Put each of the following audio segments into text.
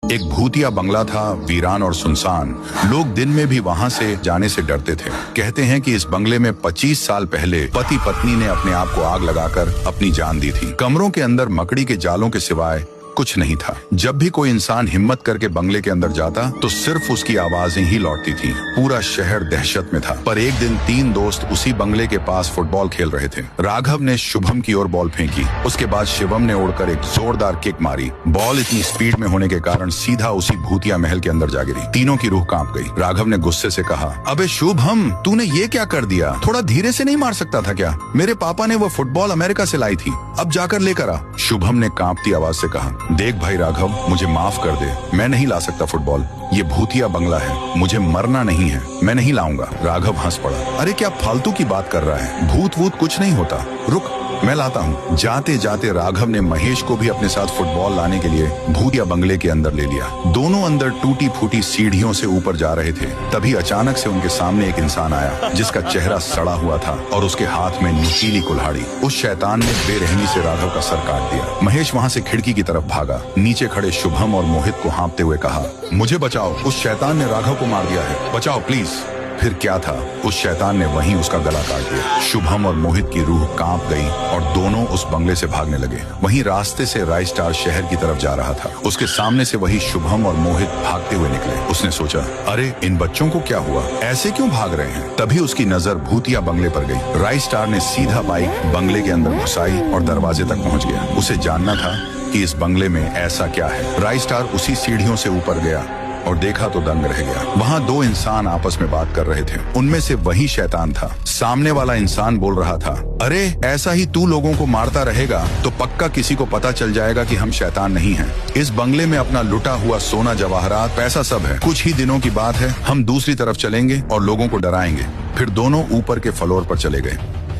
एक भूतिया बंगला था, वीरान और सुनसान। लोग दिन में भी वहां से जाने से डरते थे। कहते हैं कि इस बंगले में 25 साल पहले पति पत्नी ने अपने आप को आग लगाकर अपनी जान दी थी। कमरों के अंदर मकड़ी के जालों के सिवाय कुछ नहीं था। जब भी कोई इंसान हिम्मत करके बंगले के अंदर जाता तो सिर्फ उसकी आवाजें ही लौटती थी। पूरा शहर दहशत में था। पर एक दिन 3 दोस्त उसी बंगले के पास फुटबॉल खेल रहे थे। राघव ने शुभम की ओर बॉल फेंकी। उसके बाद शिवम ने उड़कर एक जोरदार किक मारी। बॉल इतनी स्पीड में होने के कारण सीधा उसी भूतिया महल के अंदर जा गिरी। तीनों की रूह कांप गई। राघव ने गुस्से से कहा, अबे शुभम, तूने ये क्या कर दिया? थोड़ा धीरे से नहीं मार सकता था क्या? मेरे पापा ने वो फुटबॉल अमेरिका से लाई थी, अब जाकर लेकर आ। शुभम ने कांपती आवाज से कहा, देख भाई राघव, मुझे माफ कर दे, मैं नहीं ला सकता फुटबॉल। ये भूतिया बंगला है, मुझे मरना नहीं है, मैं नहीं लाऊंगा। राघव हंस पड़ा। अरे क्या फालतू की बात कर रहा है? भूत वूत कुछ नहीं होता, रुक मैं लाता हूँ। जाते जाते राघव ने महेश को भी अपने साथ फुटबॉल लाने के लिए भूतिया बंगले के अंदर ले लिया। दोनों अंदर टूटी फूटी सीढ़ियों से ऊपर जा रहे थे। तभी अचानक से उनके सामने एक इंसान आया जिसका चेहरा सड़ा हुआ था और उसके हाथ में नुकीली कुल्हाड़ी। उस शैतान ने बेरहमी से राघव का सर काट दिया। महेश वहाँ से खिड़की की तरफ भागा। नीचे खड़े शुभम और मोहित को हाँपते हुए कहा, मुझे बचाओ, उस शैतान ने राघव को मार दिया है, बचाओ प्लीज। फिर क्या था, उस शैतान ने वहीं उसका गला काट दिया। शुभम और मोहित की रूह कांप गई और दोनों उस बंगले से भागने लगे। वहीं रास्ते से राय स्टार शहर की तरफ जा रहा था। उसके सामने से वही शुभम और मोहित भागते हुए निकले। उसने सोचा, अरे इन बच्चों को क्या हुआ, ऐसे क्यों भाग रहे हैं? तभी उसकी नजर भूतिया बंगले पर गई। राय स्टार ने सीधा बाइक बंगले के अंदर घुसाई और दरवाजे तक पहुंच गया। उसे जानना था कि इस बंगले में ऐसा क्या है। राय स्टार उसी सीढ़ियों से ऊपर गया और देखा तो दंग रह गया। वहाँ 2 इंसान आपस में बात कर रहे थे। उनमें से वही शैतान था। सामने वाला इंसान बोल रहा था, अरे ऐसा ही तू लोगों को मारता रहेगा तो पक्का किसी को पता चल जाएगा कि हम शैतान नहीं हैं। इस बंगले में अपना लुटा हुआ सोना, जवाहरात, पैसा सब है। कुछ ही दिनों की बात है, हम दूसरी तरफ चलेंगे और लोगों को डराएंगे। फिर दोनों ऊपर के फ्लोर पर चले गए।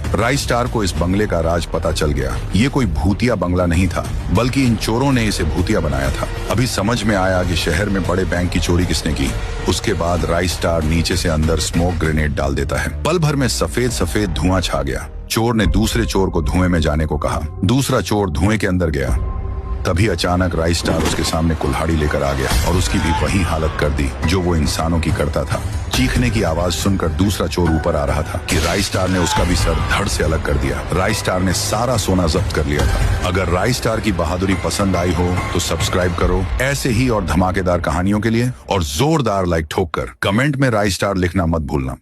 राय स्टार को इस बंगले का राज पता चल गया। ये कोई भूतिया बंगला नहीं था, बल्कि इन चोरों ने इसे भूतिया बनाया था। अभी समझ में आया कि शहर में बड़े बैंक की चोरी किसने की। उसके बाद राय स्टार नीचे से अंदर स्मोक ग्रेनेड डाल देता है। पल भर में सफेद सफेद धुआं छा गया। चोर ने दूसरे चोर को धुएं में जाने को कहा। दूसरा चोर धुएं के अंदर गया। तभी अचानक राय स्टार उसके सामने कुल्हाड़ी लेकर आ गया और उसकी भी वही हालत कर दी जो वो इंसानों की करता था। चीखने की आवाज सुनकर दूसरा चोर ऊपर आ रहा था कि राय स्टार ने उसका भी सर धड़ से अलग कर दिया। राय स्टार ने सारा सोना जब्त कर लिया था। अगर राय स्टार की बहादुरी पसंद आई हो तो सब्सक्राइब करो ऐसे ही और धमाकेदार कहानियों के लिए, और जोरदार लाइक ठोक कर कमेंट में राय स्टार लिखना मत भूलना।